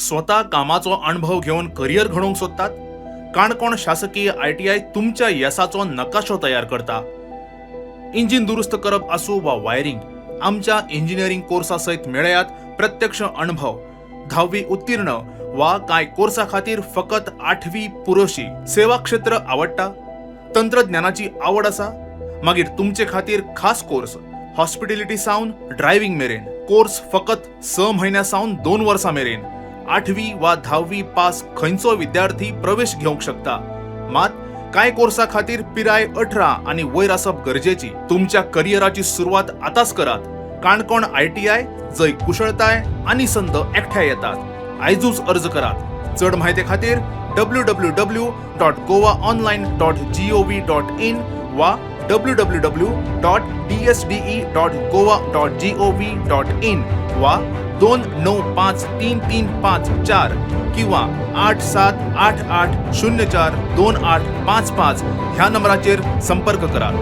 स्वतः कामाचो अनुभव घेऊन करियर घडोवंक सोदतात? काणकोण शासकीय ITI तुमच्या यशाचो नकाशो तयार करता. इंजिन दुरुस्त करप आसूं वा वायरिंग, आमच्या इंजिनिअरिंग कोर्सा सयत मेळयात प्रत्यक्ष अनुभव. 10वी उत्तीर्ण वा कांय कोर्सा खातीर फकत 8वी पुरोशी. सेवा क्षेत्र आवडटा? तंत्रज्ञानाची आवड आसा? मागीर तुमचे खातीर खास कोर्स. हॉस्पिटॅलिटी सावन ड्रायव्हिंग मेरेन. कोर्स फकत 6 म्हयन्यां सावन 2 वर्सां मेरेन. 8वी वा 10वी पास खंयचो विद्यार्थी प्रवेश घेवंक शकता. मात कांय कोर्सा खातीर पिराय 18 आनी वयर आसप गरजेची. तुमच्या करियराची सुरवात आतांच करात. काणकोण ITI, जंय कुशळटाय आनी संद एकठांय येतात. आयजूच अर्ज करात. चड म्हायते खातीर www.goaonline.gov.in वा www.dsde.goa.gov.in वा 295335 किंवा 8788042855 ह्या नंबराचेर संपर्क करात.